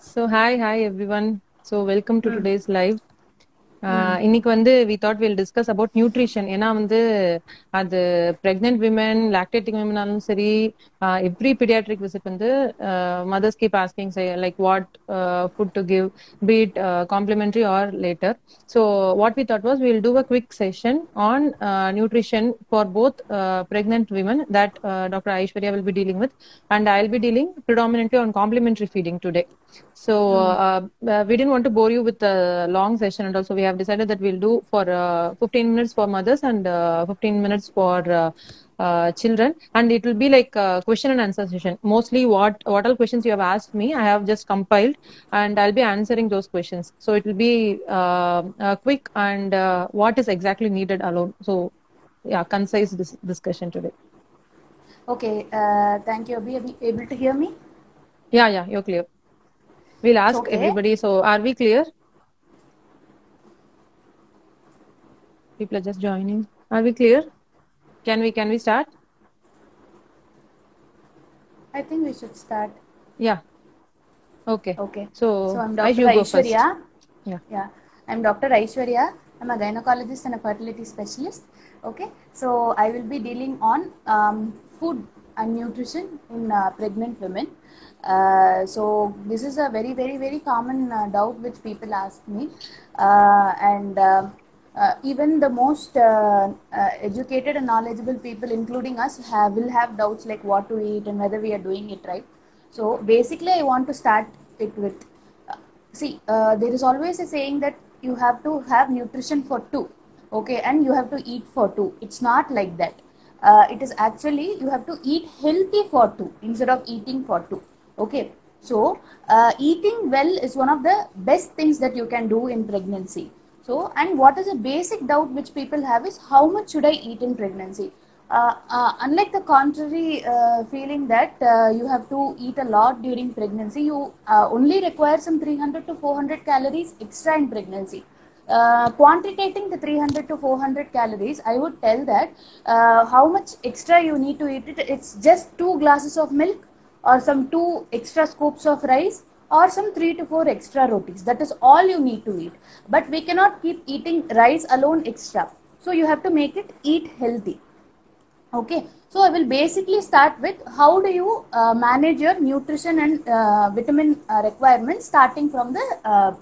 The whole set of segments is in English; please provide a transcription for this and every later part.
So hi everyone. So welcome to Mm, today's live. mm, இன்னைக்கு வந்து we thought we'll discuss about nutrition. ஏன்னா வந்து அது pregnant women, lactating women ஆனாலும் சரி, every pediatric visit வந்து mothers keep asking say like what food to give, be it complementary or later. So what we thought was we'll do a quick session on nutrition for both pregnant women that Dr. Aishwarya will be dealing with, and I'll be dealing predominantly on complementary feeding today. So mm. we didn't want to bore you with a long session, and also we have decided that we'll do for 15 minutes for mothers and 15 minutes for children, and it will be like a question and answer session. Mostly, what all questions you have asked me, I have just compiled, and I'll be answering those questions. So it will be quick and what is exactly needed alone. So yeah, concise discussion today. Okay, thank you. Are you able to hear me? Yeah, you're clear. We'll It's ask okay. everybody. So are we clear? People are just joining. Are we clear? Can we start? I think we should start. Yeah. Okay. Okay. So So I'm Aish, Dr. you go first. Aishwarya. Yeah. Yeah, I'm Dr. Aishwarya. I'm a gynecologist and a fertility specialist. Okay, so I will be dealing on food and nutrition in pregnant women. So this is a very common doubt which people ask me, and even the most educated and knowledgeable people, including us, will have doubts like what to eat and whether we are doing it right. So basically, I want to start it with see, there is always a saying that you have to have nutrition for two, okay, and you have to eat for two. It's not like that. It is actually you have to eat healthy for two instead of eating for two, okay. So, eating well is one of the best things that you can do in pregnancy. So, and what is a basic doubt which people have is how much should I eat in pregnancy? Unlike the contrary feeling that you have to eat a lot during pregnancy, you only require some 300 to 400 calories extra in pregnancy. Quantitating the 300 to 400 calories, I would tell that how much extra you need to eat it. It's just 2 glasses of milk, or some 2 extra scoops of rice, or some 3 to 4 extra rotis. That is all you need to eat. But we cannot keep eating rice alone extra. So you have to make it eat healthy. Okay, so I will basically start with how do you manage your nutrition and vitamin requirements starting from the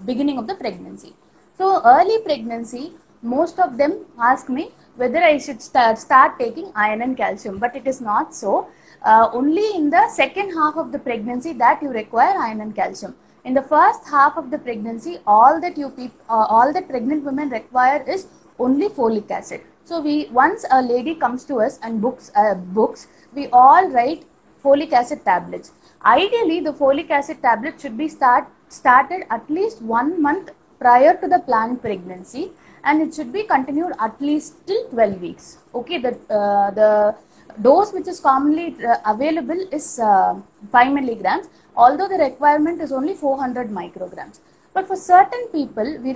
beginning of the pregnancy. So early pregnancy, most of them ask me whether I should start taking iron and calcium, but it is not so. Only in the second half of the pregnancy that you require iron and calcium. In the first half of the pregnancy, all that pregnant women require is only folic acid. So we once a lady comes to us and books, we all write folic acid tablets. Ideally, the folic acid tablet should be started at least 1 month prior to the planned pregnancy, and it should be continued at least till 12 weeks. Okay, the dose which is commonly available is 5 milligrams, although the requirement is only 400 micrograms. But for certain people, we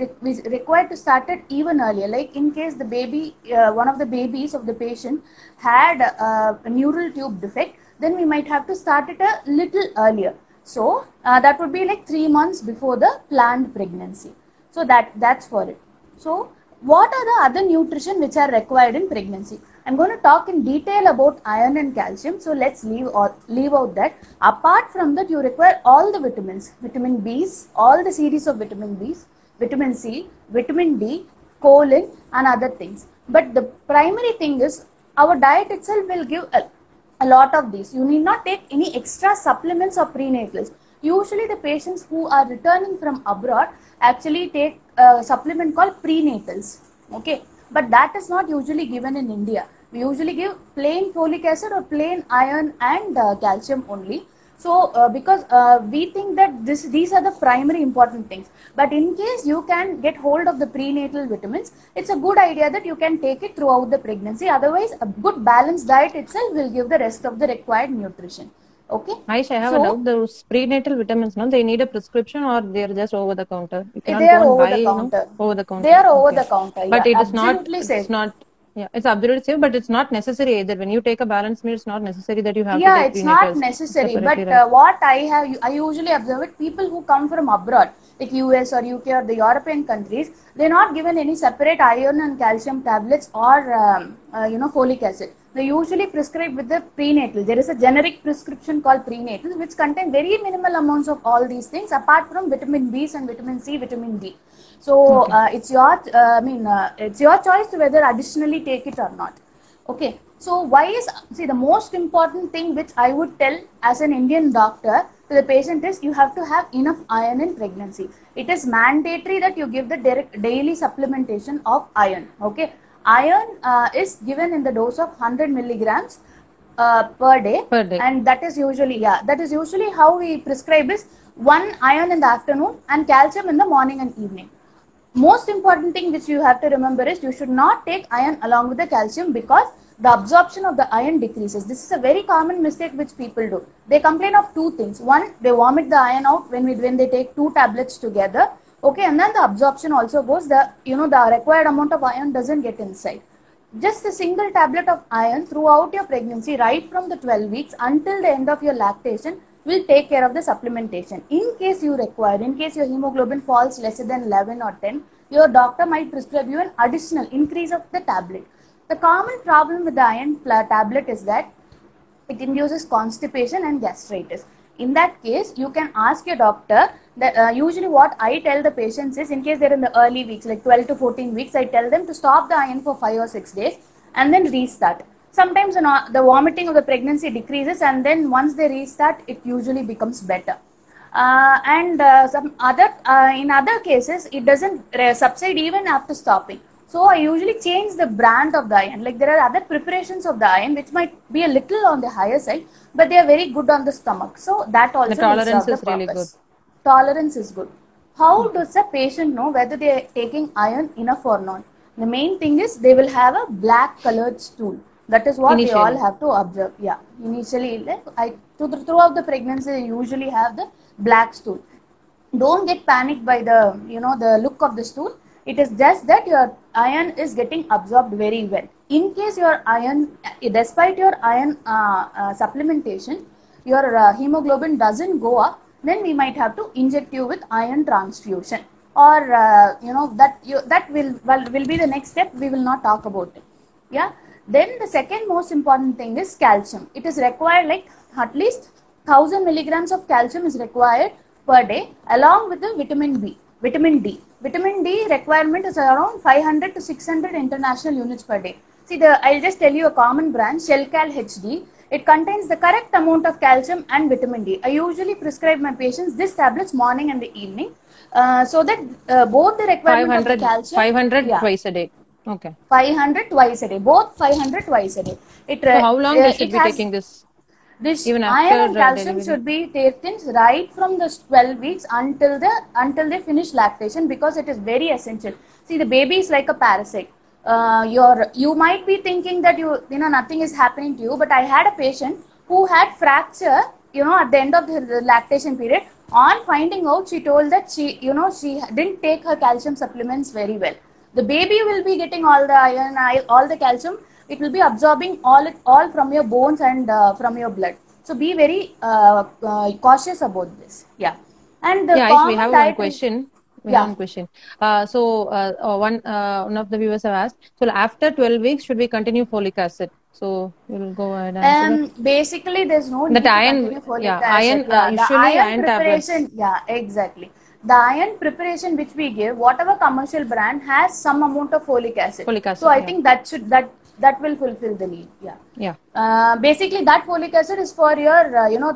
require to start it even earlier. Like in case the baby, one of the babies of the patient had a neural tube defect, then we might have to start it a little earlier. So that would be like 3 months before the planned pregnancy. So that's for it. So what are the other nutrition which are required in pregnancy? I'm going to talk in detail about iron and calcium. So let's leave out that. Apart from that, you require all the vitamins, vitamin B's, all the series of vitamin B's, vitamin C, vitamin D, choline, and other things. But the primary thing is our diet itself will give a lot of these. You need not take any extra supplements or prenatals. Usually, the patients who are returning from abroad actually take a supplement called prenatals. Okay, but that is not usually given in India. We usually give plain folic acid or plain iron and calcium only. So, because we think that these are the primary important things. But in case you can get hold of the prenatal vitamins, it's a good idea that you can take it throughout the pregnancy. Otherwise, a good balanced diet itself will give the rest of the required nutrition. Okay, Aish, I have a so doubt. Those prenatal vitamins, no, they need a prescription or they're just over the counter. You they cannot go are and over buy, the counter. over the They counter. are over Okay. the counter. But Yeah, it is not, absolutely it's safe. not. Yeah, it's absolutely safe, but it's not necessary either. When you take a balanced meal, it's not necessary that you have to Yeah, take it's not prenatals necessary. But separately, right? what I usually observe it, people who come from abroad, like US or UK or the European countries, they're not given any separate iron and calcium tablets or folic acid. They usually prescribe with the prenatal. There is a generic prescription called prenatal, which contain very minimal amounts of all these things, apart from vitamin B's and vitamin C, vitamin D. So Okay. it's your choice to whether additionally take it or not. Okay, so why is, see, the most important thing which I would tell as an Indian doctor to the patient is you have to have enough iron in pregnancy. It is mandatory that you give the daily supplementation of iron. Okay, iron is given in the dose of 100 milligrams per day, Per day. and that is usually, yeah, that is usually how we prescribe is one iron in the afternoon and calcium in the morning and evening. Most important thing which you have to remember is you should not take iron along with the calcium, because the absorption of the iron decreases. This is a very common mistake which people do. They complain of two things. One, they vomit the iron out when they take two tablets together. Okay, and then the absorption also goes, the required amount of iron doesn't get inside. Just a single tablet of iron throughout your pregnancy, right from the 12 weeks until the end of your lactation, will take care of the supplementation. In case you require, in case your hemoglobin falls lesser than 11 or 10, your doctor might prescribe you an additional increase of the tablet. The common problem with the iron tablet is that it induces constipation and gastritis. In that case, you can ask your doctor that usually what I tell the patients is, in case they're in the early weeks, like 12 to 14 weeks, I tell them to stop the iron for 5 or 6 days and then restart. Sometimes the vomiting of the pregnancy decreases, and then once they restart, it usually becomes better. In other cases, it doesn't subside even after stopping. So I usually change the brand of the iron. Like, there are other preparations of the iron which might be a little on the higher side, but they are very good on the stomach. So that also The tolerance will serve is the really purpose. good. Tolerance is good. How does a patient know whether they are taking iron enough or not? The main thing is they will have a black colored stool. That is what they all Initially. have to observe. Yeah, initially, throughout the pregnancy, they usually have the black stool. Don't get panicked by the look of the stool. It is just that your iron is getting absorbed very well. In case your iron, despite your iron supplementation, your hemoglobin doesn't go up, then we might have to inject you with iron transfusion, or that will be the next step. We will not talk about it. Yeah. Then the second most important thing is calcium. It is required, like at least 1000 milligrams of calcium is required per day, along with the vitamin B, vitamin D. Vitamin D requirement is around 500 to 600 international units per day. See, I'll just tell you a common brand, Shelcal HD. It contains the correct amount of calcium and vitamin D. I usually prescribe my patients this tablets morning and the evening, so that both the requirement of the 500, calcium, 500 yeah, twice a day. Okay. 500 twice a day, both 500 twice a day. So how long they It should be has taking this? this Even iron after and calcium delivery? should be taken right from the 12 weeks until they finish lactation, because it is very essential. See, the baby is like a parasite. You might be thinking that nothing is happening to you, but I had a patient who had fracture at the end of the lactation period. On finding out, she told that she didn't take her calcium supplements very well. The baby will be getting all the iron, all the calcium. It will be absorbing all from your bones and from your blood. So be very cautious about this. Yeah. And the Yeah, Aish, we common have one diet. question. We have Yeah. one question. One of the viewers have asked. So after 12 weeks, should we continue folic acid? So we'll go ahead and answer that. Basically, there's no That need to iron, continue folic yeah, acid. Yeah, the usually iron iron tablets. preparation. Yeah, exactly. The iron preparation which we give, whatever commercial brand, has some amount of folic acid. Folic So acid, I yeah. think that will fulfill the need. Yeah. Yeah. Basically, that folic acid is for your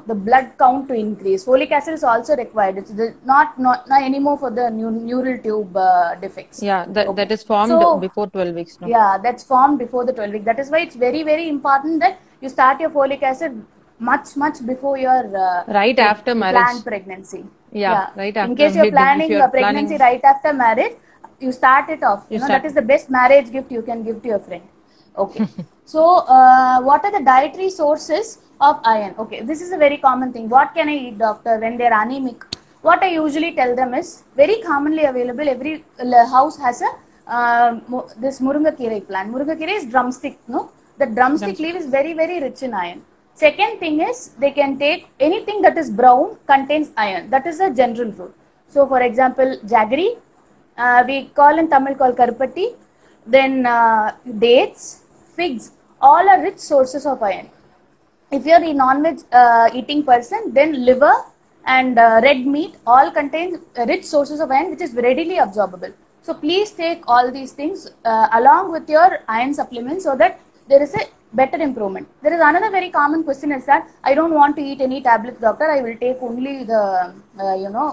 the blood count to increase. Folic acid is also required. It's not anymore for the neural tube defects. Yeah, Okay. that is formed So before 12 weeks, no? yeah, that's formed before the 12 week. That is why it's very, very important that you start your folic acid much before your Right after marriage. planned pregnancy. Yeah, right In after. case you're If planning you're a pregnancy planning, right after marriage, you start it off. you That start. is the best marriage gift you can give to your friend. Okay. So, what are the dietary sources of iron? Okay, this is a very common thing. What can I eat, doctor, when they're anemic? What I usually tell them is, very commonly available, every house has a this Murungakirai plant. Murungakirai is drumstick, no? The drumstick leaf is very, very rich in iron. Second thing is they can take anything that is brown contains iron. That is a general rule. So, for example, jaggery, we call in Tamil called karpatti, then dates, figs, all are rich sources of iron. If you are a non-veg eating person, then liver and red meat all contain rich sources of iron which is readily absorbable. So please take all these things along with your iron supplements so that there is a better improvement. There is another very common question is that I don't want to eat any tablets, doctor. I will take only the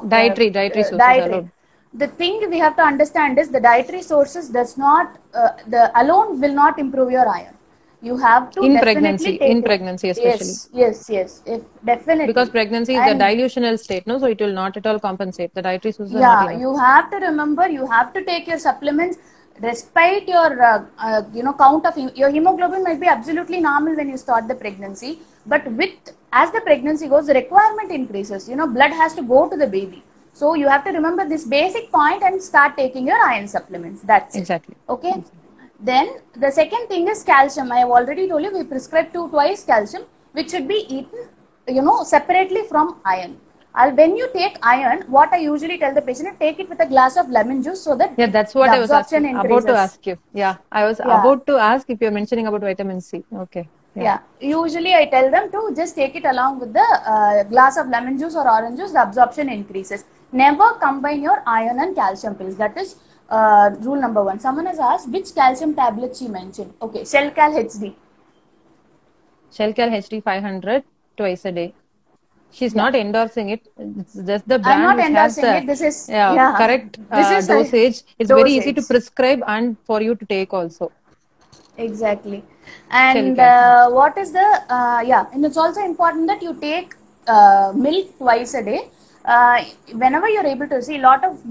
dietary sources alone. The thing we have to understand is the dietary sources does not the alone will not improve your iron. You have to in definitely pregnancy especially. Yes, if definitely, because pregnancy is a dilutional state, no, so it will not at all compensate. The dietary sources are not enough. You have to remember, you have to take your supplements despite your count of your hemoglobin might be absolutely normal when you start the pregnancy, but as the pregnancy goes, the requirement increases. Blood has to go to the baby, so you have to remember this basic point and start taking your iron supplements. That's exactly it. Okay. Then the second thing is calcium. I have already told you we prescribe twice calcium, which should be eaten separately from iron. When you take iron, what I usually tell the patient, take it with a glass of lemon juice so that that's what I was about to ask you. I was about to ask if you're mentioning about vitamin C. Okay. Usually I tell them to just take it along with the glass of lemon juice or orange juice. The absorption increases. Never combine your iron and calcium pills. That is rule number 1. Someone has asked which calcium tablets she mentioned. Okay, Shelcal HD. Shelcal HD 500 twice a day. She's not endorsing it. It's just the brand. I'm not endorsing it. This is correct dosage. It's very easy to prescribe and for you to take also. Exactly. And what is the and it's also important that you take milk twice a day. Whenever you're able to see, a lot of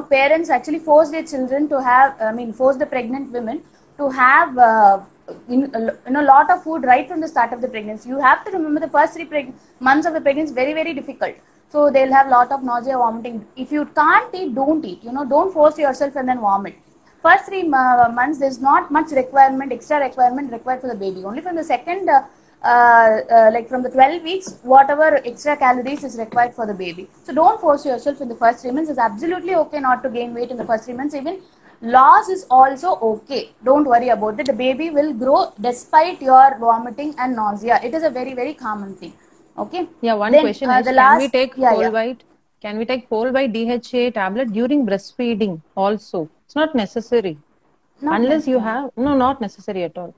parents actually force their children to have, force the pregnant women to have a lot of food right from the start of the pregnancy. You have to remember the first 3 months of the pregnancy is very, very difficult. So they'll have a lot of nausea, vomiting. If you can't eat, don't eat. Don't force yourself and then vomit. First 3 months, there's not much extra requirement required for the baby. Only from the second, like from the 12 weeks, whatever extra calories is required for the baby. So don't force yourself in the first 3 months. It's absolutely okay not to gain weight in the first 3 months. Even loss is also okay. Don't worry about it. The baby will grow despite your vomiting and nausea. It is a very, very common thing. Okay. One question is, can we take whole white? Can we take whole white DHA tablet during breastfeeding also? It's not necessary. Unless you have, not necessary at all.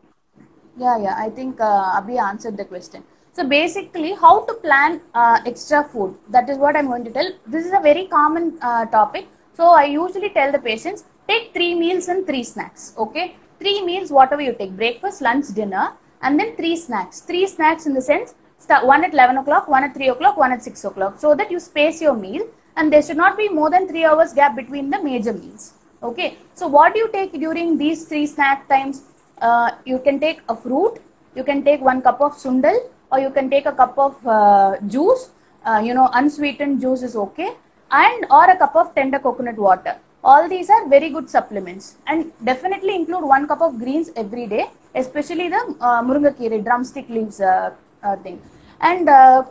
I think Abhi answered the question. So basically, how to plan extra food? That is what I'm going to tell. This is a very common topic. So I usually tell the patients, take 3 meals and 3 snacks. Okay, 3 meals, whatever you take, breakfast, lunch, dinner, and then 3 snacks. 3 snacks in the sense, one at 11 o'clock, one at 3 o'clock, one at 6 o'clock, so that you space your meal, and there should not be more than 3 hours gap between the major meals. Okay, so what do you take during these 3 snack times? You can take a fruit, you can take 1 cup of sundal, or you can take a cup of juice, unsweetened juice is okay, or a cup of tender coconut water. All these are very good supplements, and definitely include 1 cup of greens every day, especially the Murungakirai drumstick leaves thing. And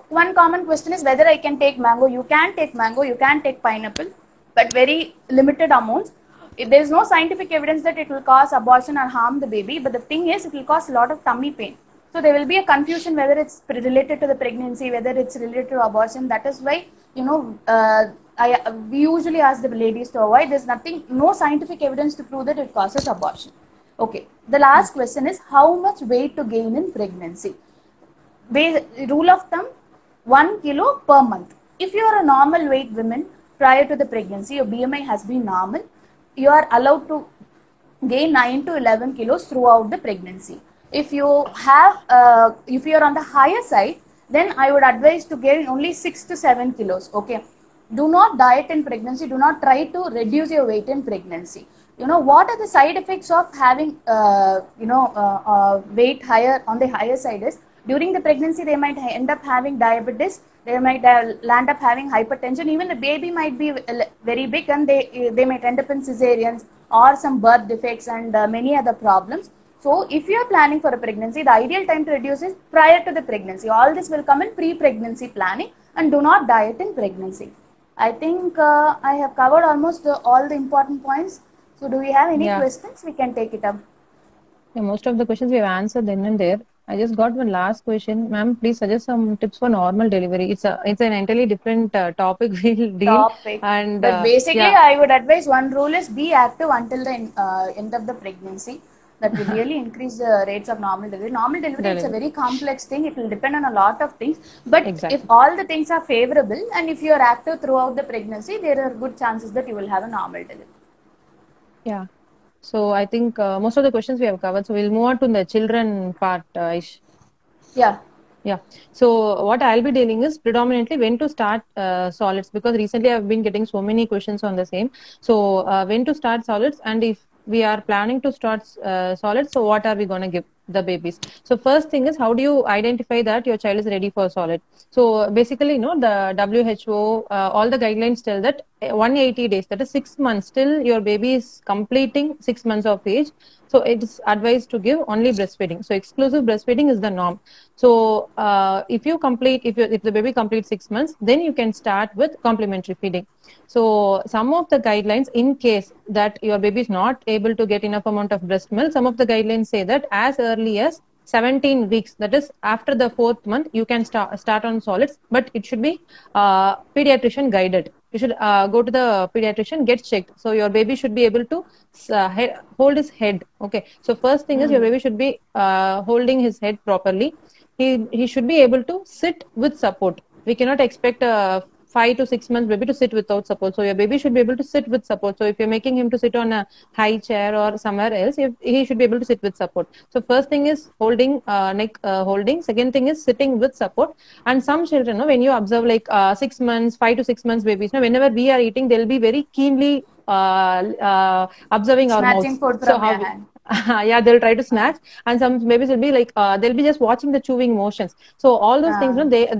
one common question is whether I can take mango. You can take mango, you can take pineapple, but very limited amounts. There is no scientific evidence that it will cause abortion or harm the baby, but the thing is it will cause a lot of tummy pain. So there will be a confusion whether it's related to the pregnancy, whether it's related to abortion. That is why, we usually ask the ladies to avoid. There's no scientific evidence to prove that it causes abortion. Okay. The last question is how much weight to gain in pregnancy. Rule of thumb, 1 kilo per month. If you are a normal weight woman prior to the pregnancy, your BMI has been normal, you are allowed to gain 9 to 11 kilos throughout the pregnancy. If you are on the higher side, then I would advise to gain only 6 to 7 kilos. Okay. Do not diet in pregnancy. Do not try to reduce your weight in pregnancy. What are the side effects of having, weight higher on the higher side is, during the pregnancy, they might end up having diabetes. They might land up having hypertension. Even the baby might be very big and they might end up in cesareans or some birth defects and many other problems. So if you are planning for a pregnancy, the ideal time to reduce is prior to the pregnancy. All this will come in pre-pregnancy planning, and do not diet in pregnancy. I think I have covered almost all the important points. So do we have any Yeah. questions? We can take it up. Yeah, most of the questions we have answered then and there. I just got one last question. Ma'am, please suggest some tips for normal delivery. It's an entirely different topic we'll deal. Topic. And But basically, yeah, I would advise one rule is be active until the end of the pregnancy. That will really increase the rates of normal delivery. Normal delivery, it's a delivery. very complex thing. It will depend on a lot of things. But if Exactly. all the things are favorable and if you are active throughout the pregnancy, there are good chances that you will have a normal delivery. Yeah. So I think most of the questions we have covered. So we'll move on to the children part, Aish. Yeah. Yeah. So what I'll be dealing is predominantly when to start solids, because recently I've been getting so many questions on the same. So when to start solids, and if we are planning to start solids, so what are we going to give the babies? So first thing is, how do you identify that your child is ready for solid? So basically, the WHO, all the guidelines tell that 180 days, that is 6 months, till your baby is completing 6 months of age. So it is advised to give only breastfeeding. So exclusive breastfeeding is the norm. So if the baby completes 6 months, then you can start with complementary feeding. So some of the guidelines, in case that your baby is not able to get enough amount of breast milk, some of the guidelines say that as early as 17 weeks, that is after the 4th month, you can start on solids, but it should be pediatrician guided. You should go to the pediatrician, get checked. So your baby should be able to hold his head. Okay. So first thing is, your baby should be holding his head properly. He should be able to sit with support. We cannot expect a 5 to 6 months baby to sit without support. So your baby should be able to sit with support. So if you're making him to sit on a high chair or somewhere else, he should be able to sit with support. So first thing is holding, neck holding. Second thing is sitting with support. And some children, when you observe like 6 months, 5 to 6 months babies, whenever we are eating, they'll be very keenly observing our Snatching mouths. food So from how your we, hand. yeah, they'll try to snatch, and some babies will be like they'll be just watching the chewing motions. So all those things,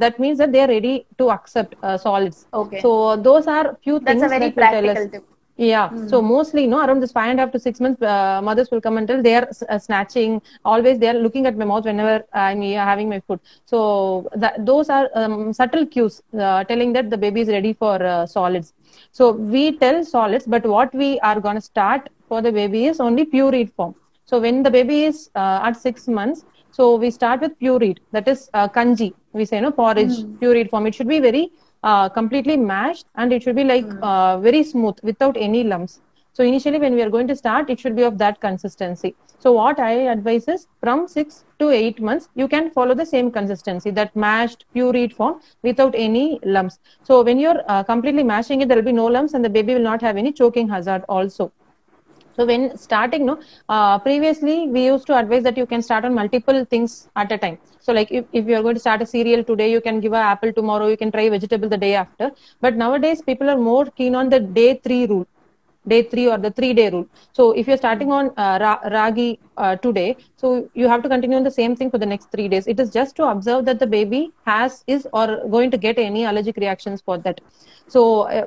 that means that they are ready to accept solids. Okay. So those are few That's a things very that will tell us. practical tip. Yeah. So mostly, around this 5.5 to 6 months, mothers will come and tell they are snatching. Always they are looking at my mouth whenever I'm having my food. So those are subtle cues telling that the baby is ready for solids. So we tell solids, but what we are going to start for the baby is only pureed form. So when the baby is at 6 months, so we start with pureed, that is kanji. We say porridge, pureed form. It should be very completely mashed, and it should be like very smooth without any lumps. So initially when we are going to start, it should be of that consistency. So what I advise is, from 6 to 8 months, you can follow the same consistency, that mashed pureed form without any lumps. So when you're completely mashing it, there will be no lumps, and the baby will not have any choking hazard also. So when starting, previously we used to advise that you can start on multiple things at a time. So like if you are going to start a cereal today, you can give an apple tomorrow, you can try vegetable the day after. But nowadays people are more keen on the day 3 rule. Day 3 or the 3-day rule. So if you're starting on ragi today, so you have to continue on the same thing for the next 3 days. It is just to observe that the baby is or going to get any allergic reactions for that. So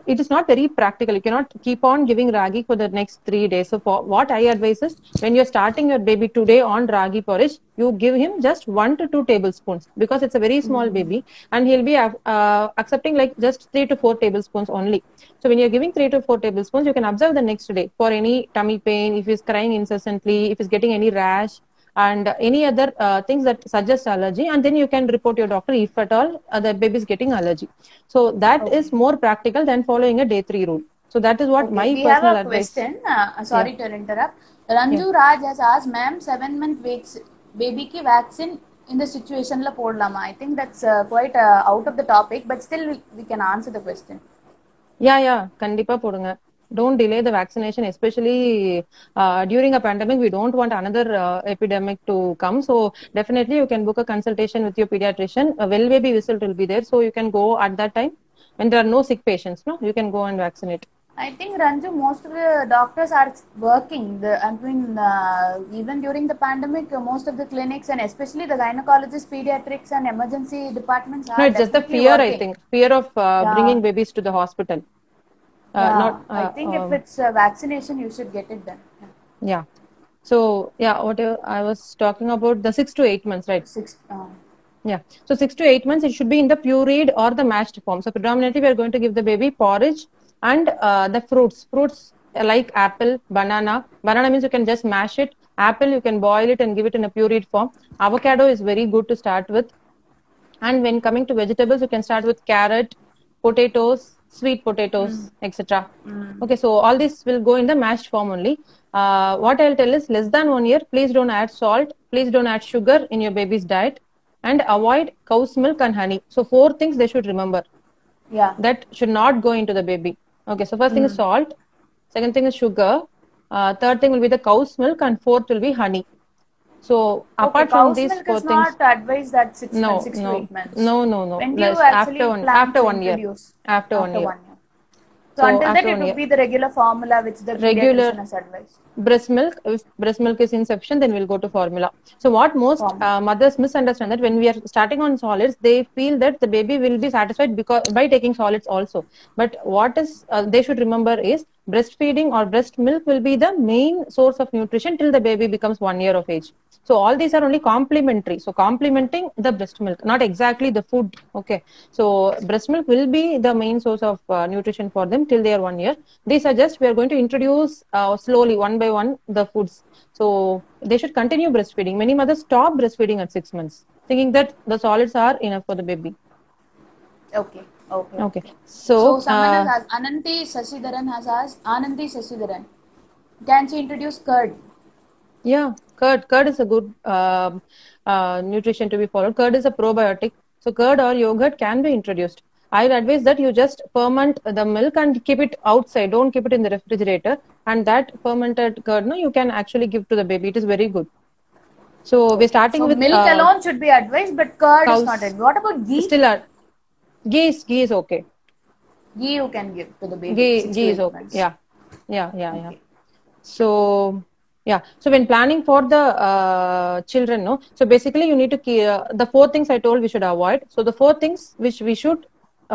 it is not very practical. You cannot keep on giving ragi for the next 3 days. So for what I advise is, when you're starting your baby today on ragi porridge, you give him just 1 to 2 tablespoons, because it's a very small baby, and he'll be accepting like just 3 to 4 tablespoons only. So when you're giving 3 to 4 tablespoons, you can observe the next day for any tummy pain, if he's crying incessantly, if he's getting any rash, and any other things that suggest allergy, and then you can report your doctor if at all the baby is getting allergy. So that is more practical than following a day 3 rule. So that is what my We have personal a advice. question. Sorry to interrupt. Ranju Raj has asked, ma'am, 7-month baby ki vaccine in the situation la podlama. I think that's quite out of the topic, but still we can answer the question. Yeah, கண்டிப்பா போடுங்க. Don't delay the vaccination, especially during a pandemic. We don't want another epidemic to come. So definitely you can book a consultation with your pediatrician. A well baby visit will be there, so you can go at that time when there are no sick patients. You can go and vaccinate. I think, Ranju, most of the doctors are working. Even during the pandemic, most of the clinics, and especially the gynecologists, pediatrics, and emergency departments are No, it's just the definitely fear, working. I think. Fear of bringing babies to the hospital. Not I think if it's a vaccination, you should get it done. yeah. So yeah, whatever I was talking about, the 6 to 8 months, right? Yeah. So 6 to 8 months, it should be in the pureed or the mashed form. So predominantly, we are going to give the baby porridge and the fruits. Fruits like apple, banana. Banana means you can just mash it. Apple, you can boil it and give it in a pureed form. Avocado is very good to start with. And when coming to vegetables, you can start with carrot, potatoes, sweet potatoes, etc. Okay, so all this will go in the mashed form only. What I'll tell is less than 1 year, please don't add salt, please don't add sugar in your baby's diet, and avoid cow's milk and honey. So 4 things they should remember. Yeah. That should not go into the baby. Okay, so first thing is salt, second thing is sugar, third thing will be the cow's milk, and fourth will be honey. So apart from these 4 things, cow's milk is not advised that 6 no, months, 6 to 8 months. No. When do you actually plan to introduce? After 1 year. So until then, it would be the regular formula which the pediatrician has advised. Breast milk. If breast milk is insufficient, then we'll go to formula. So what most mothers misunderstand, that when we are starting on solids, they feel that the baby will be satisfied because by taking solids also. But what is they should remember is breastfeeding or breast milk will be the main source of nutrition till the baby becomes 1 year of age. So all these are only complementary. So complementing the breast milk, not exactly the food. Okay. So breast milk will be the main source of nutrition for them till they are 1 year. They suggest we are going to introduce slowly, one by one, the foods. So they should continue breastfeeding. Many mothers stop breastfeeding at 6 months, thinking that the solids are enough for the baby. Okay. So someone has asked, Ananti Sasidaran has asked, Ananti Sasidaran, can she introduce curd? Yeah, curd is a good nutrition to be followed. Curd is a probiotic. So curd or yogurt can be introduced. I'll advise that you just ferment the milk and keep it outside. Don't keep it in the refrigerator. And that fermented curd, you can actually give to the baby. It is very good. So we're starting with milk alone should be advised, but curd is not advised. What about ghee? Ghee is okay. Ghee you can give to the baby. Ghee is okay. Yeah. So when planning for the children, so basically you need to the 4 things I told we should avoid. So the 4 things which we should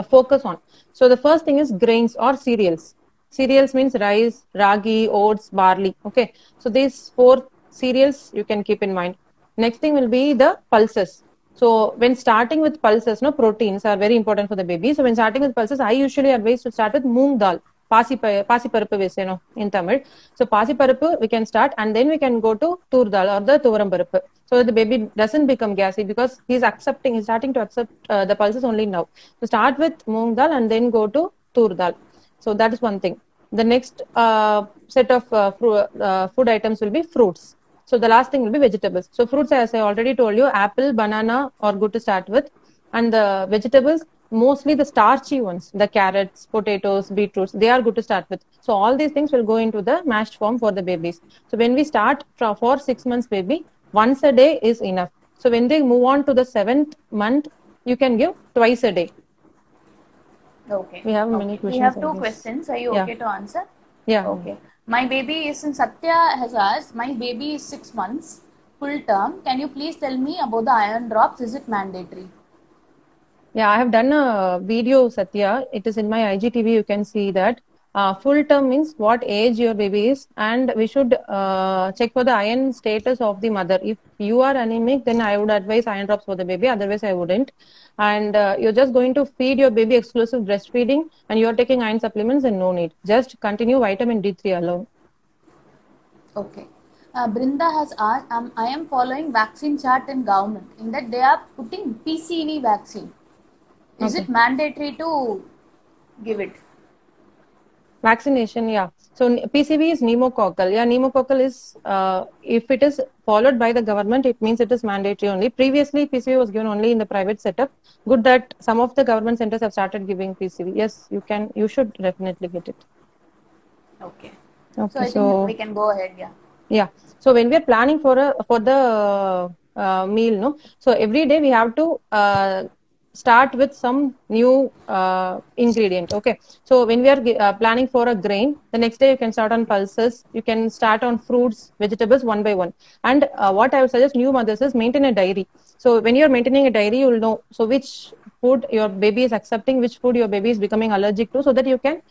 focus on. So the first thing is grains or cereals. Cereals means rice, ragi, oats, barley. Okay. So these 4 cereals you can keep in mind. Next thing will be the pulses. So when starting with pulses, proteins are very important for the baby. So when starting with pulses, I usually advise to start with moong dal. Pasi parappu we say in Tamil. So pasi parappu we can start, and then we can go to tur dal or the tuvaram parappu. So the baby doesn't become gassy because he's starting to accept the pulses only now. So start with moong dal and then go to tur dal. So that is one thing. The next set of food items will be fruits. So the last thing will be vegetables. So fruits, as I already told you, apple, banana are good to start with. And the vegetables, mostly the starchy ones, the carrots, potatoes, beetroots, they are good to start with. So all these things will go into the mashed form for the babies. So when we start for 6 months baby, once a day is enough. So when they move on to the 7th month, you can give twice a day. Okay. We have many questions. We have 2 questions. Are you okay to answer? Yeah. Okay. My baby is in Satya has asked, my baby is 6 months, full term. Can you please tell me about the iron drops? Is it mandatory? Yeah, I have done a video, Satya. It is in my IGTV. You can see that. Full term means what age your baby is, and we should check for the iron status of the mother. If you are anemic, then I would advise iron drops for the baby. Otherwise, I wouldn't. And you're just going to feed your baby exclusive breastfeeding, and you're taking iron supplements, and no need. Just continue vitamin D3 alone. Okay. Brinda has asked, I am following vaccine chart in government. In that they are putting PCV vaccine. Is it mandatory to give it? Vaccination, yeah. So PCV is pneumococcal. Yeah, pneumococcal is, if it is followed by the government, it means it is mandatory only. Previously, PCV was given only in the private setup. Good that some of the government centers have started giving PCV. Yes, you should definitely get it. Okay. So I think we can go ahead, yeah. Yeah. So when we are planning for the meal, so every day we have to start with some new ingredient. Okay, so when we are planning for a grain, the next day you can start on pulses, you can start on fruits, vegetables one by one. And what I would suggest new mothers is maintain a diary. So when you're maintaining a diary, you will know so which food your baby is accepting, which food your baby is becoming allergic to, so that you can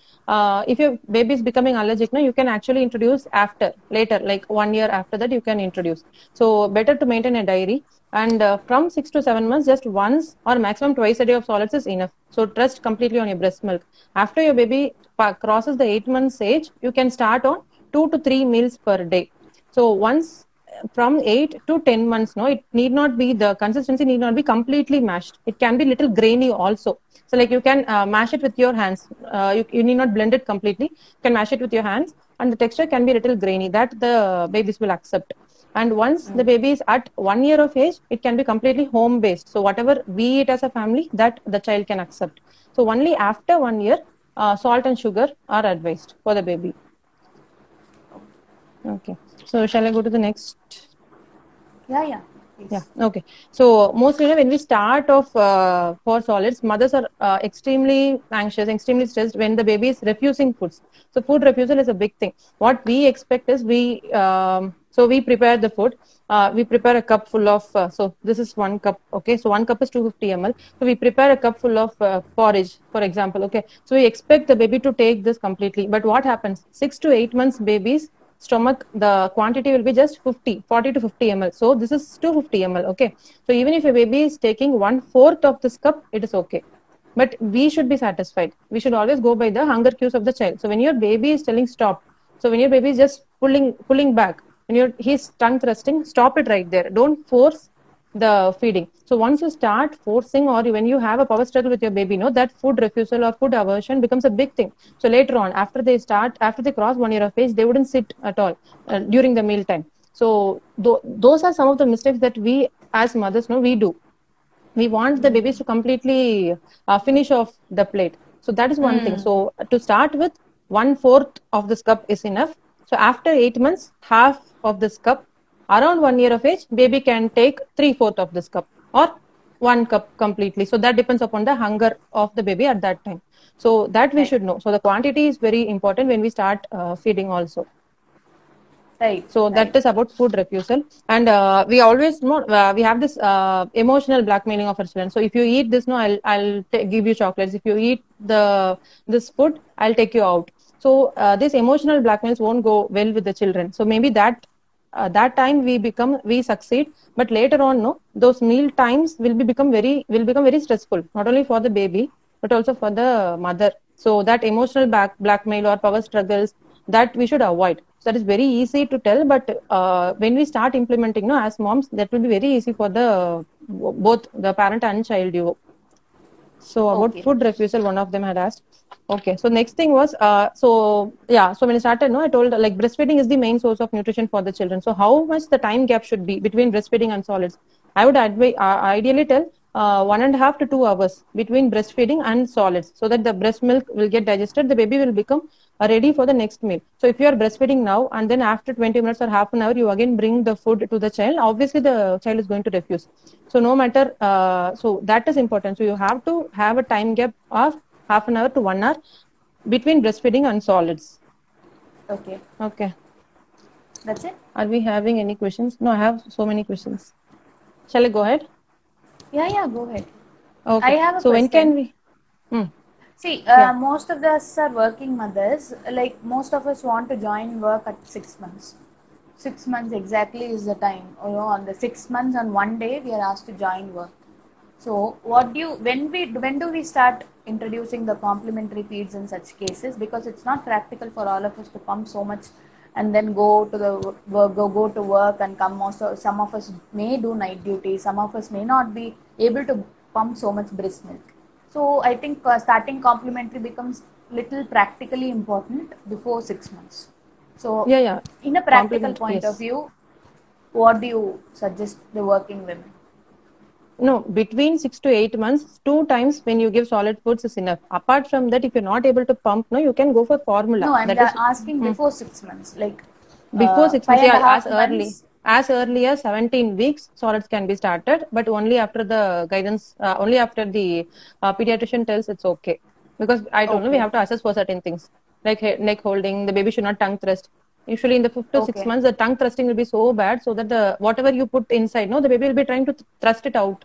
if your baby is becoming allergic now, you can actually introduce after later, like 1 year after that you can introduce. So better to maintain a diary. And from 6 to 7 months, just once or maximum twice a day of solids is enough. So trust completely on your breast milk. After your baby crosses the 8 months age, you can start on 2 to 3 meals per day. So once from 8 to 10 months, no, it need not be, the consistency need not be completely mashed. It can be little grainy also. So like you can mash it with your hands. You need not blend it completely. You can mash it with your hands, and the texture can be little grainy. That the babies will accept. And once the baby is at 1 year of age, it can be completely home based. So whatever we eat as a family, that the child can accept. So only after 1 year, salt and sugar are advised for the baby. Okay. So shall I go to the next? Yeah. Please. Yeah. Okay. So mostly when we start off for solids, mothers are extremely anxious, extremely stressed when the baby is refusing foods. So food refusal is a big thing. What we expect is so we prepare the food. We prepare a cup full of so this is 1 cup. Okay. So 1 cup is 250 ml. So we prepare a cup full of porridge, for example. Okay. So we expect the baby to take this completely. But what happens? 6 to 8 months babies stomach, the quantity will be just 40 to 50 ml. So this is 250 ml. Okay. So even if a baby is taking 1/4 of this cup, it is okay. But we should be satisfied. We should always go by the hunger cues of the child. So when your baby is telling stop, so when your baby is just pulling back, when he's tongue thrusting, stop it right there. Don't force the feeding. So once you start forcing, or when you have a power struggle with your baby, that food refusal or food aversion becomes a big thing. So later on, after they cross 1 year of age, they wouldn't sit at all during the meal time. So those are some of the mistakes that we as mothers we do. We want the babies to completely finish off the plate. So that is one thing. So to start with, 1/4 of this cup is enough. So after 8 months, half of this cup. Around 1 year of age, baby can take 3/4 of this cup or 1 cup completely. So that depends upon the hunger of the baby at that time. So that we should know. So the quantity is very important when we start feeding also. Right. So that is about food refusal. And we always know we have this emotional blackmailing of our children. So if you eat this, I'll give you chocolates. If you eat this food, I'll take you out. So these emotional blackmails won't go well with the children. So maybe that time we succeed, but later on, those meal times will become very stressful, not only for the baby but also for the mother. So that emotional blackmail or power struggles, that we should avoid. So that is very easy to tell, but when we start implementing, as moms, that will be very easy for both the parent and child duo. So about food refusal, one of them had asked. Okay, so next thing was so when I started, I told like breastfeeding is the main source of nutrition for the children. So how much the time gap should be between breastfeeding and solids? I would ideally tell 1.5 to 2 hours between breastfeeding and solids, so that the breast milk will get digested, the baby will become ready for the next meal. So if you are breastfeeding now and then after 20 minutes or half an hour you again bring the food to the child, obviously the child is going to refuse. So no matter so that is important. So you have to have a time gap of half an hour to 1 hour between breastfeeding and solids. Okay. That's it. Are we having any questions? No, I have so many questions. Shall I go ahead? Yeah, go ahead. Okay. I have a so question. When can we? See, most of us are working mothers. Like most of us want to join work at 6 months. 6 months exactly is the time. On the 6 months on one day we are asked to join work. So when do we start introducing the complementary feeds in such cases? Because it's not practical for all of us to pump so much and then go to work and come. Also, some of us may do night duty. Some of us may not be able to pump so much breast milk. So I think starting complementary becomes little practically important before 6 months. So in a practical point of view, what do you suggest the working women? No, between 6 to 8 months, 2 times when you give solid foods is enough. Apart from that, if you're not able to pump, you can go for formula. No, I'm asking before 6 months, like before 6 months. Yeah, as early. as early as 17 weeks, solids can be started, but only after the guidance, only after the pediatrician tells it's okay. Because I told you we Okay. have to assess for certain things like neck holding. The baby should not tongue thrust. Usually in the 5 to 6 Okay. months, the tongue thrusting will be so bad, so that the whatever you put inside, no, the baby will be trying to thrust it out.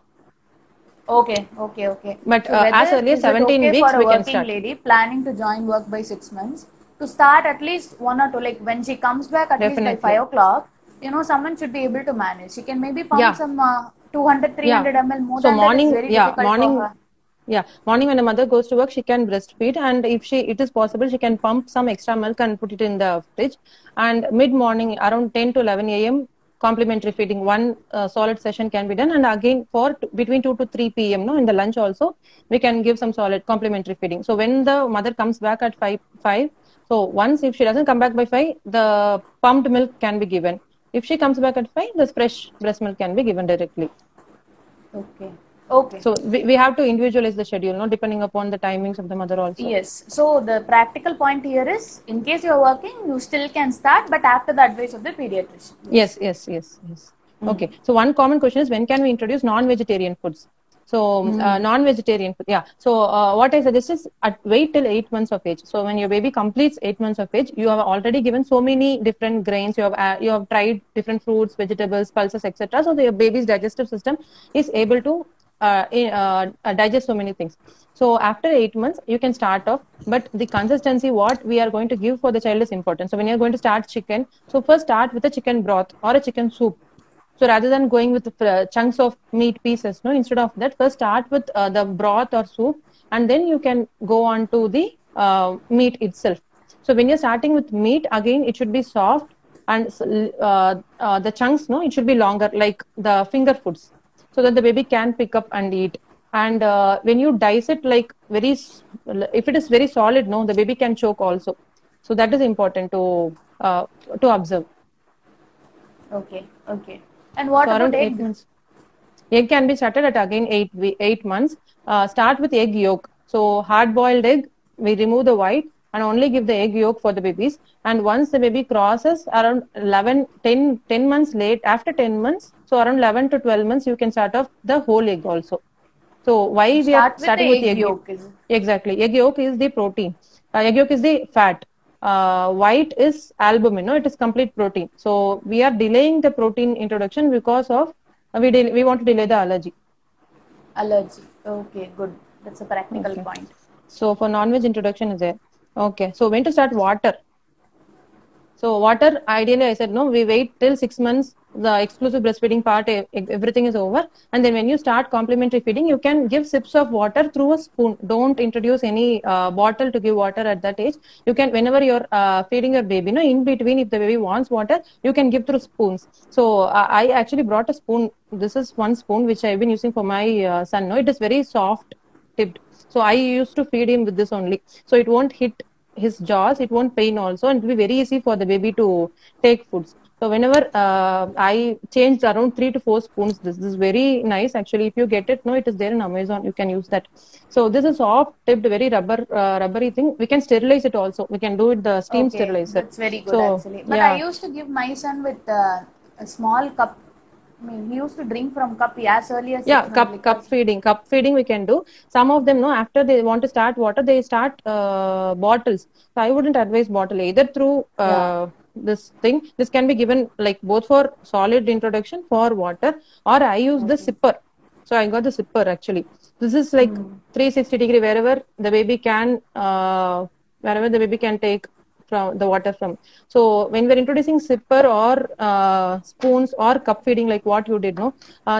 Okay, okay, okay. But So as whether early as is it 17 okay for weeks, a we can working start. lady planning to join work by 6 months to start at least 1 or 2, like when she comes back at least by Definitely. 5 o'clock, someone should be able to manage. She can maybe pump Yeah, some 200, yeah. 300 ml. More So than that, it's morning, very yeah, difficult for morning. her. Yeah, morning when the mother goes to work, she can breastfeed, and if it is possible, she can pump some extra milk and put it in the fridge. And mid morning, around 10 to 11 a.m., complementary feeding, one solid session can be done, and again for between 2 to 3 p.m. No, in the lunch also, we can give some solid complementary feeding. So when the mother comes back at 5, so once if she doesn't come back by 5, the pumped milk can be given. If she comes back at 5, the fresh breast milk can be given directly. Okay. Okay. So we have to individualize the schedule, no, depending upon the timings of the mother also. Yes. So the practical point here is, in case you're working, you still can start, but after the advice of the pediatrician. Yes, yes, yes, yes. Okay. So one common question is, when can we introduce non-vegetarian foods? So non-vegetarian food, yeah. So what I suggest is wait till 8 months of age. So when your baby completes 8 months of age, you have already given so many different grains. You have tried different fruits, vegetables, pulses, etc. So your baby's digestive system is able to digest so many things. So after 8 months, you can start off, but the consistency what we are going to give for the child is important. So when you're going to start chicken, so first start with a chicken broth or a chicken soup. So rather than going with chunks of meat pieces, no, instead of that, first start with the broth or soup, and then you can go on to the meat itself. So when you're starting with meat, again, it should be soft, and the chunks, no, it should be longer, like the finger foods, so that the baby can pick up and eat. And when you dice it like if it is very solid, no, the baby can choke also. So that is important to observe. Okay. Okay. And what So about around egg? 8 months. Egg can be started at again 8 months. Start with egg yolk. So hard boiled egg, we remove the white and only give the egg yolk for the babies. And once the baby crosses around 10 months late, after 10 months, so around 11 to 12 months, you can start off the whole egg also. So why we are Start with the starting with egg egg yolk? yolk, is it? Exactly. Egg yolk is the protein. Egg yolk is the fat. White is albumin. No, it is complete protein. So we are delaying the protein introduction because of we want to delay the allergy. Allergy. Okay, good. That's a practical Okay. point. So for non-veg introduction is there. Okay. So when to start water? So water, ideally, I said, no, we wait till 6 months, the exclusive breastfeeding part, everything is over. And then when you start complementary feeding, you can give sips of water through a spoon. Don't introduce any bottle to give water at that age. You can, whenever you're feeding your baby, no, in between, if the baby wants water, you can give through spoons. So I actually brought a spoon. This is one spoon which I've been using for my son. No, it is very soft tipped. So I used to feed him with this only. So it won't hit his jaws, it won't pain also, and it will be very easy for the baby to take foods. So whenever I changed around 3 to 4 spoons, this is very nice actually. If you get it, no, it is there in Amazon. You can use that. So this is soft tipped, very rubbery thing. We can sterilize it also. We can do it the steam Okay, sterilizer. that's very good So actually. But I yeah, used to give my son with a small cup. I mean, he used to drink from cup as early as yeah, 6 months. Like cup feeding we can do. Some of them, no, after they want to start water, they start bottles. So I wouldn't advise bottle either through yeah. this thing. This can be given like both for solid introduction for water, or I use the Okay. sipper. So I got the sipper actually. This is like 360-degree wherever the baby can take from the water from. So when we're introducing sipper or spoons or cup feeding, like what you did, no,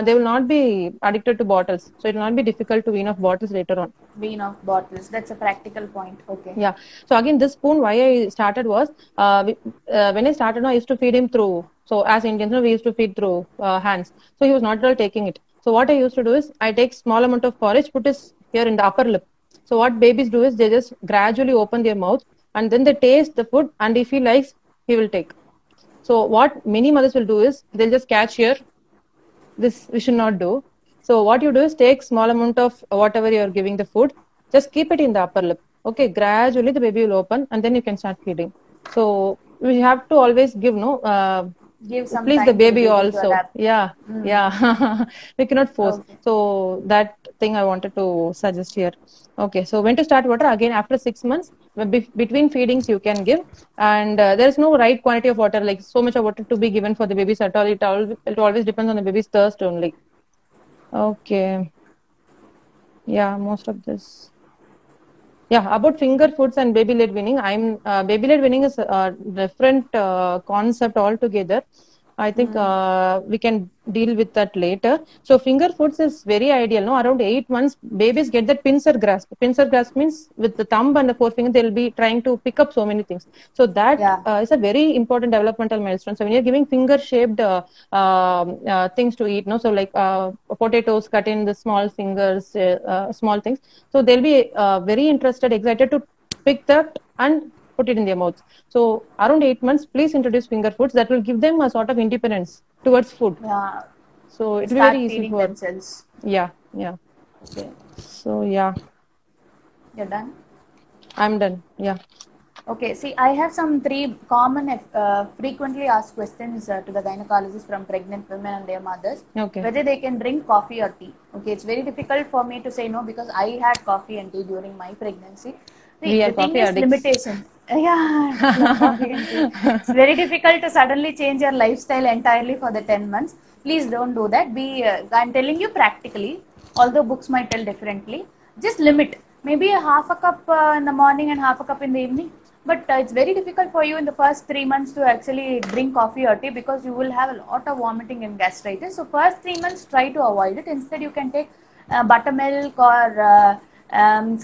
they will not be addicted to bottles. So it will not be difficult to wean off bottles later on. Bean of bottles. That's a practical point. Okay. Yeah. So again, this spoon, why I started was when I started, no, I used to feed him through. So as Indians, no, we used to feed through hands. So he was not at all taking it. So what I used to do is I take small amount of porridge, put this here in the upper lip. So what babies do is they just gradually open their mouth and then they taste the food, and if he likes, he will take. So what many mothers will do is they'll just catch here. This we should not do. So what you do is take small amount of whatever you are giving the food, just keep it in the upper lip. Okay, gradually the baby will open and then you can start feeding. So we have to always give give some please time the to the baby baby to also. adapt. Yeah, yeah. We cannot force. Okay. So that thing I wanted to suggest here. Okay, so when to start water? Again, after 6 months, between feedings you can give, and there is no right quantity of water, like so much of water to be given for the babies at all. It always depends on the baby's thirst only. Okay, yeah, most of this. Yeah, about finger foods and baby led weaning. Baby led weaning is a different concept altogether. I think we can deal with that later. So finger foods is very ideal. No, around 8 months, babies get that pincer grasp. Pincer grasp means with the thumb and the forefinger, they'll be trying to pick up so many things. So that Yeah. is a very important developmental milestone. So when you're giving finger shaped things to eat, no, so like potatoes cut in the small fingers, small things. So they'll be very interested, excited to pick that and put it in their mouths. So around 8 months, please introduce finger foods that will give them a sort of independence towards food. Yeah. So it will be very Start easy feeding for, themselves. yeah, yeah. Okay. So yeah, You're done? I'm done. Yeah. Okay, see, I have some three common, frequently asked questions to the gynecologists from pregnant women and their mothers, Okay. whether they can drink coffee or tea. Okay, it's very difficult for me to say no because I had coffee and tea during my pregnancy. We The are thing coffee is addicts. limitation. Yeah, love coffee and tea. It's very difficult to suddenly change your lifestyle entirely for the 10 months. Please don't do that. I'm telling you practically, although books might tell differently, just limit. Maybe a half a cup in the morning and half a cup in the evening. But it's very difficult for you in the first 3 months to actually drink coffee or tea because you will have a lot of vomiting and gastritis. So first 3 months, try to avoid it. Instead, you can take buttermilk or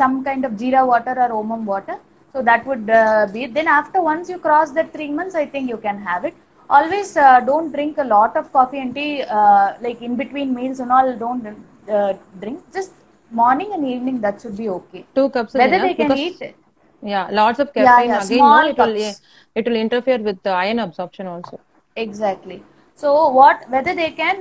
some kind of jeera water or omam water. So that would be it. Then after once you cross that 3 months, I think you can have it. Always don't drink a lot of coffee and tea like in between meals and all. Don't drink. Just morning and evening. That should be okay. 2 cups is Whether enough they can because eat. yeah, lots of Yeah, caffeine yeah, again. No, small cups. it will interfere with the iron absorption also. Exactly. So whether they can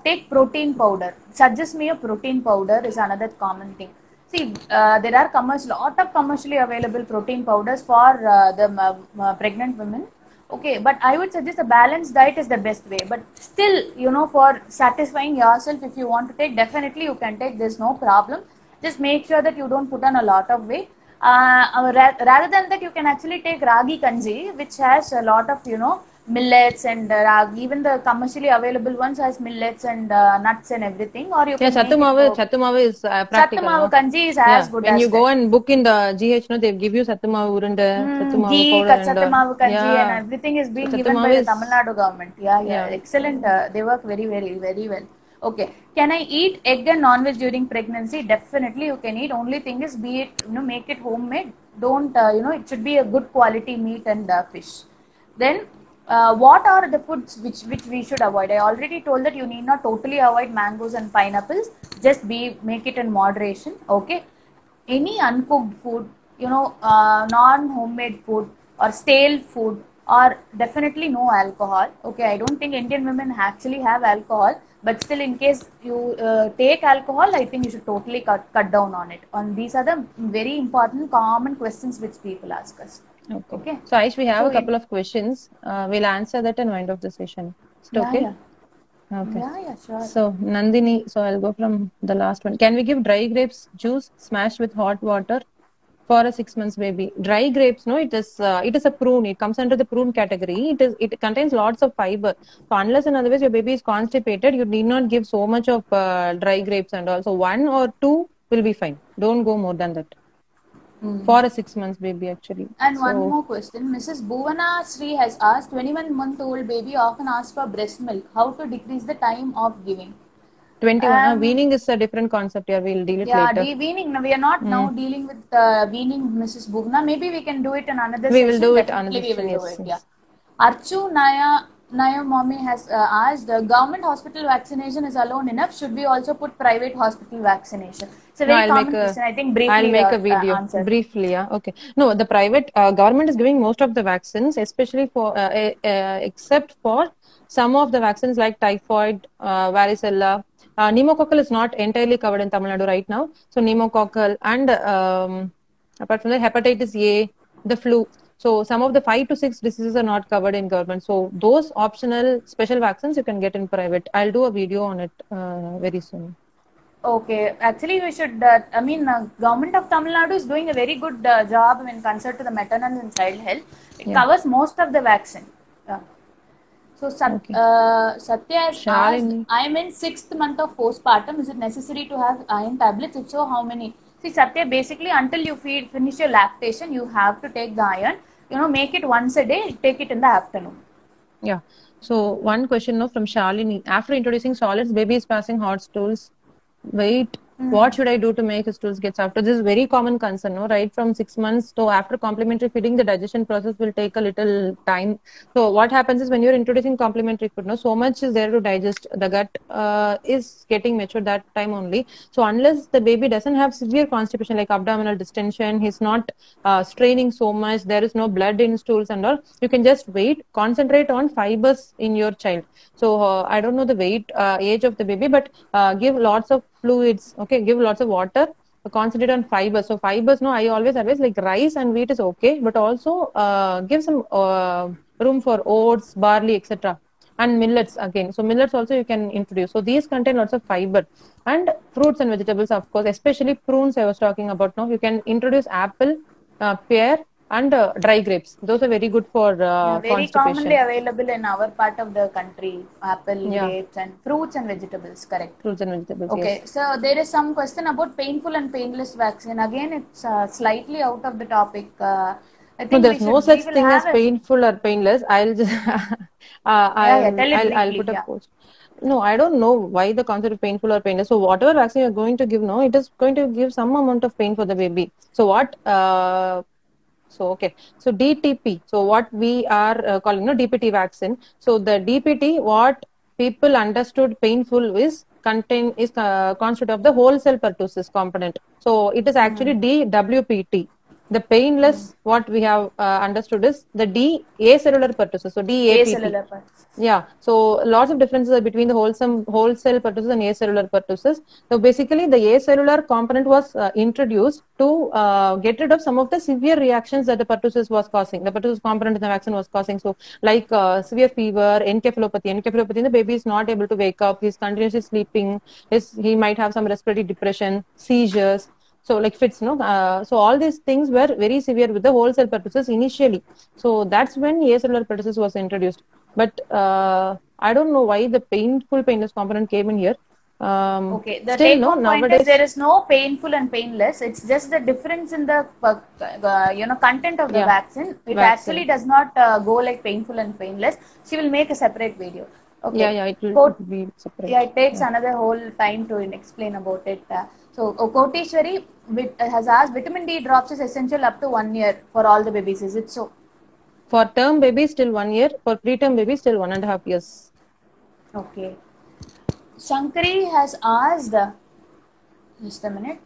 take protein powder. Suggest me a protein powder is another common thing. See, there are lot of commercially available protein powders for the pregnant women. Okay, but I would suggest a balanced diet is the best way. But still, for satisfying yourself, if you want to take, definitely you can take. There's no problem. Just make sure that you don't put on a lot of weight. Rather than that, you can actually take ragi kanji, which has a lot of millets and ragi. Even the commercially available ones has millets and nuts and everything. Or you Yeah, can make it. Sattu mavu is Sattu practical, mavu no? kanji is Yeah, as good when as you that. go and book in the GH, no, they give you sattu mavu urunda, sattu mavu Ghee, powder, and Satamavu kanji, and yeah, everything is so being sattu given by mavu the is Tamil Nadu government. Yeah, yeah, yeah. excellent. They work very, very, very well. Okay, can I eat egg and non-veg during pregnancy? Definitely, you can eat. Only thing is, be it make it homemade. Don't it should be a good quality meat and fish. Then, what are the foods which we should avoid? I already told that you need not totally avoid mangoes and pineapples. Just make it in moderation. Okay, any uncooked food, non-homemade food or stale food, or definitely no alcohol. Okay, I don't think Indian women actually have alcohol, but still, in case you take alcohol, I think you should totally cut down on it. On these are the very important common questions which people ask us. Okay. Okay, So Aish, we have so a couple of questions. We'll answer that and wind off the session. Is it yeah, okay? yeah, Okay. yeah, sure. So Nandini, so I'll go from the last one. Can we give dry grapes juice smashed with hot water for a 6 months baby? Dry grapes, no, it is a prune. It comes under the prune category. It contains lots of fiber. So unless and otherwise your baby is constipated, you need not give so much of dry grapes and also 1 or 2 will be fine. Don't go more than that for a 6 months baby actually. And So one more question. Mrs. Bhuvana Sri has asked, 21-month-old baby often asks for breast milk. How to decrease the time of giving? 21. Weaning is a different concept here. We'll deal it Yeah, later. weaning. We are not now dealing with weaning, Mrs. Bhuvana. Maybe we can do it in another We session. will do it Definitely, another we will session. do Yes, it. Yeah. yes. Archu Naya mommy has asked, government hospital vaccination is alone enough. Should we also put private hospital vaccination? It's a very common question. I think briefly I'll make a video answer. briefly. Yeah, okay. No, the private government is giving most of the vaccines, especially for except for some of the vaccines like typhoid, varicella. Pneumococcal is not entirely covered in Tamil Nadu right now. So pneumococcal and apart from that, hepatitis A, the flu. So some of the 5 to 6 diseases are not covered in government. So those optional special vaccines you can get in private. I'll do a video on it very soon. Okay, actually we should, government of Tamil Nadu is doing a very good job when concerned to the maternal and child health. It Yeah. covers most of the vaccine. Yeah. So Okay. Satya has asked, Shalini. I am in 6th month of postpartum. Is it necessary to have iron tablets? If so, how many? See, Satya, basically until you finish your lactation, you have to take the iron. Make it once a day, take it in the afternoon. Yeah. So one question now from Shalini. After introducing solids, baby is passing hot stools. Wait, what should I do to make his stools get softer? This is very common concern, no? Right from 6 months. So after complementary feeding, the digestion process will take a little time. So what happens is when you're introducing complementary food, no, so much is there to digest. The gut is getting matured that time only. So unless the baby doesn't have severe constipation like abdominal distension, he's not straining so much, there is no blood in stools and all, you can just wait, concentrate on fibers in your child. So I don't know the weight, age of the baby, but give lots of fluids. Okay, give lots of water. Concentrate on fibers. So fibers, no, I always advise like rice and wheat is okay, but also give some room for oats, barley, etc. And millets again. So millets also you can introduce. So these contain lots of fiber and fruits and vegetables, of course, especially prunes I was talking about. Now you can introduce apple, pear, and dry grapes. Those are very good for very commonly available in our part of the country, apple, grapes, and fruits and vegetables. Correct. Fruits and vegetables. Okay, yes. So there is some question about painful and painless vaccine. Again, it's slightly out of the topic. I think there's no such thing as painful or painless. I'll just I'll put a post. No, I don't know why the concept of painful or painless. So whatever vaccine you're going to give, no, it is going to give some amount of pain for the baby. So what? So okay. So DTP. So what we are calling DPT vaccine. So the DPT, what people understood painful is constitute of the whole cell pertussis component. So it is actually DWPT. The painless, what we have understood is the D acellular pertussis. So DAPT. Yeah. So lots of differences are between the whole cell pertussis and acellular pertussis. So basically, the acellular component was introduced to get rid of some of the severe reactions that the pertussis was causing. The pertussis component in the vaccine was causing. So like severe fever, encephalopathy. Encephalopathy, the baby is not able to wake up. He's continuously sleeping. He might have some respiratory depression, seizures. So like fits, no? So all these things were very severe with the whole cell pertussis initially. So that's when acellular pertussis was introduced. But I don't know why the painless component came in here. Okay, the take home point is there is no painful and painless. It's just the difference in the content of the vaccine. It actually does not go like painful and painless. She will make a separate video. Okay. Yeah, it will be separate. Yeah, it takes another whole time to explain about it. So Koteshwari has asked, vitamin D drops is essential up to 1 year for all the babies. Is it so? For term babies, till 1 year. For preterm babies, till 1.5 years. Okay. Shankari has asked, just a minute.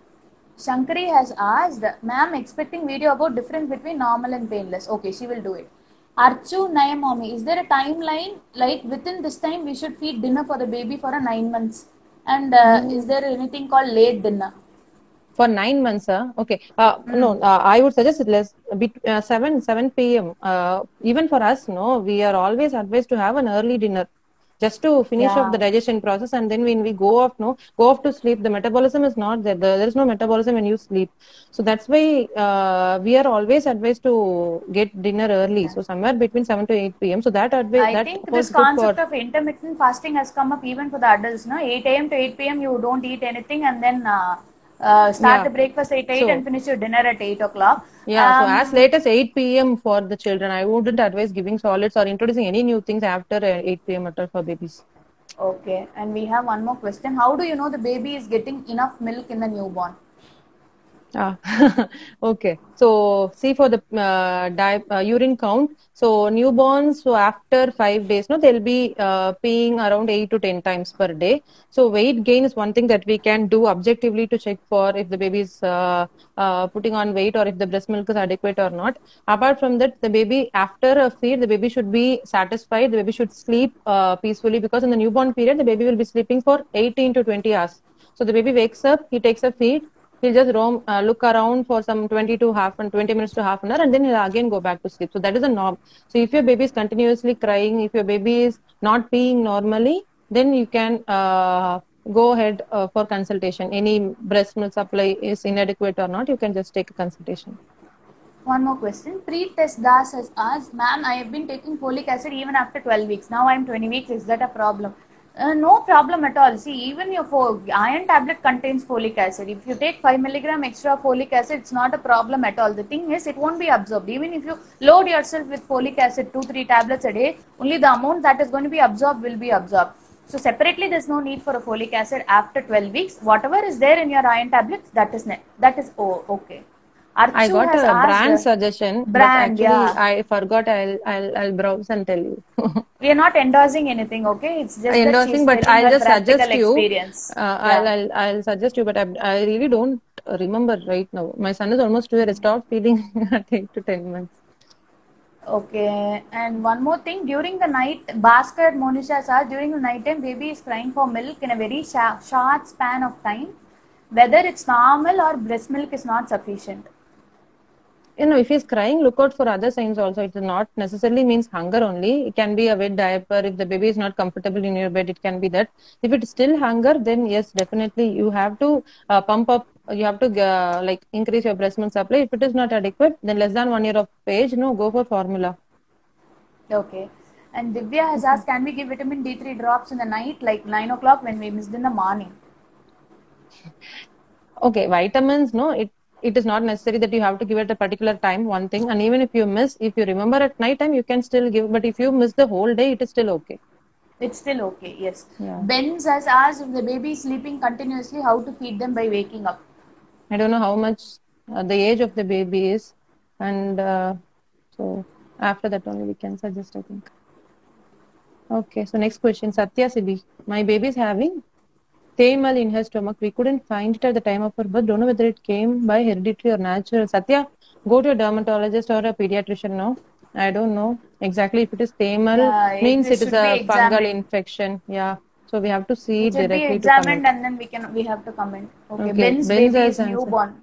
Shankari has asked, ma'am, expecting video about difference between normal and painless. Okay, she will do it. Archu Nayamami, is there a timeline like within this time we should feed dinner for the baby for 9 months? And is there anything called late dinner? For 9 months, okay. No, I would suggest it less 7 p.m. Even for us, no, we are always advised to have an early dinner, just to finish off the digestion process, and then when we go off to sleep, the metabolism is not there. There is no metabolism when you sleep. So that's why we are always advised to get dinner early. So somewhere between 7 to 8 p.m. So that advice. I think this concept of intermittent fasting has come up even for the adults. No, 8 a.m. to 8 p.m. you don't eat anything, and then start the breakfast at 8 and finish your dinner at 8 o'clock. Yeah, so as late as 8 p.m. for the children. I wouldn't advise giving solids or introducing any new things after 8 p.m. for babies. Okay, and we have one more question. How do you know the baby is getting enough milk in the newborn? Okay, so see for the urine count. So newborns, so after 5 days, no, they'll be peeing around 8 to 10 times per day. So weight gain is one thing that we can do objectively to check for if the baby is putting on weight or if the breast milk is adequate or not. Apart from that, the baby after a feed, the baby should be satisfied. The baby should sleep peacefully, because in the newborn period, the baby will be sleeping for 18 to 20 hours. So the baby wakes up, he takes a feed, He'll just roam, look around for some 20 minutes to half an hour, and then he'll again go back to sleep. So that is a norm. So if your baby is continuously crying, if your baby is not peeing normally, then you can go ahead for consultation. Any breast milk supply is inadequate or not, you can just take a consultation. One more question. Pre-test Das has asked, ma'am, I have been taking folic acid even after 12 weeks. Now I am 20 weeks. Is that a problem? No problem at all. See, even your iron tablet contains folic acid. If you take 5 milligram extra folic acid, it's not a problem at all. The thing is, it won't be absorbed. Even if you load yourself with folic acid 2-3 tablets a day, only the amount that is going to be absorbed will be absorbed. So separately, there's no need for a folic acid after 12 weeks. Whatever is there in your iron tablets, that is okay. I got a brand suggestion, but actually yeah. I forgot. I'll browse and tell you. We are not endorsing anything, okay? It's just endorsing, but I'll just suggest you. Experience. I'll suggest you, but I really don't remember right now. My son is almost 2 years. I stopped feeding at 8 to 10 months. Okay, and one more thing. During the night, Bhaskar Monisha says, during the night time, baby is crying for milk in a very short span of time. Whether it's normal or breast milk is not sufficient. If he's crying, look out for other signs also. It does not necessarily means hunger only. It can be a wet diaper. If the baby is not comfortable in your bed, it can be that. If it's still hunger, then yes, definitely you have to pump up. You have to increase your breast milk supply. If it is not adequate, then less than 1 year of age, go for formula. Okay. And Divya has asked, can we give vitamin D3 drops in the night, like 9 o'clock when we missed in the morning? Okay, vitamins, no, it is not necessary that you have to give it a particular time, one thing. And even if you remember at night time, you can still give. But if you miss the whole day, it is still okay. It's still okay, yes. Yeah. Benz has asked, if the baby is sleeping continuously, how to feed them by waking up? I don't know how much the age of the baby is. And so after that only we can suggest, I think. Okay, so next question, Satya Sibi. My baby is having Thaymal in her stomach. We couldn't find it at the time of her birth. Don't know whether it came by hereditary or natural. Satya, go to a dermatologist or a pediatrician now. I don't know exactly if it is Thaymal. Means it is a fungal infection. Yeah. So we have to see directly. It should be examined and then we have to comment. Okay. Ben's baby is newborn.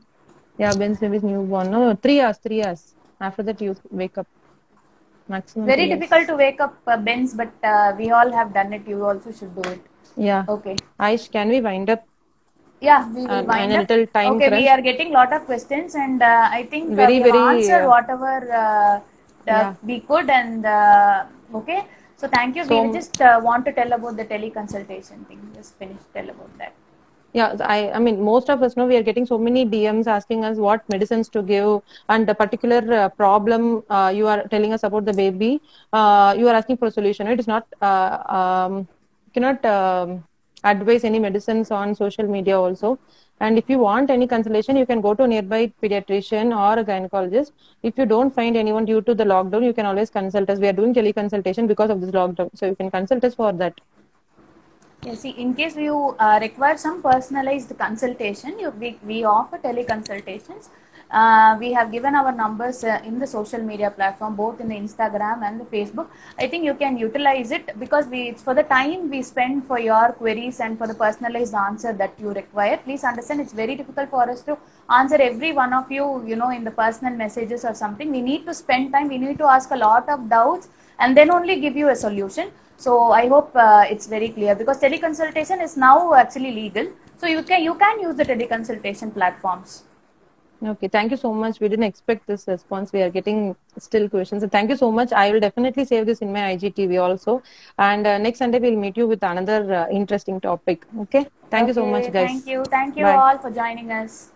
Yeah, Ben's baby is newborn. No, 3 hours. 3 hours. After that you wake up. Maximum. Very difficult to wake up Ben's, but we all have done it. You also should do it. Yeah. Okay. Aish, can we wind up? Yeah, we will wind up. Little time okay, crunch. We are getting a lot of questions, and I think we have answered whatever we could. And okay, so thank you. We just want to tell about the teleconsultation thing. Just tell about that. Yeah, I mean, most of us know we are getting so many DMs asking us what medicines to give, and the particular problem you are telling us about the baby, you are asking for a solution. It is not cannot advise any medicines on social media also. And if you want any consultation, you can go to a nearby pediatrician or a gynecologist. If you don't find anyone due to the lockdown, you can always consult us. We are doing teleconsultation because of this lockdown, so you can consult us for that. Yeah, see, in case you require some personalized consultation, we offer teleconsultations. We have given our numbers in the social media platform, both in the Instagram and the Facebook. I think you can utilize it because it's for the time we spend for your queries and for the personalized answer that you require. Please understand, it's very difficult for us to answer every one of you, in the personal messages or something. We need to spend time. We need to ask a lot of doubts and then only give you a solution. So I hope it's very clear, because teleconsultation is now actually legal. So you can use the teleconsultation platforms. Okay, thank you so much. We didn't expect this response. We are getting still questions. And thank you so much. I will definitely save this in my IGTV also. And next Sunday we'll meet you with another interesting topic. Okay. Thank you so much, guys. Thank you all for joining us.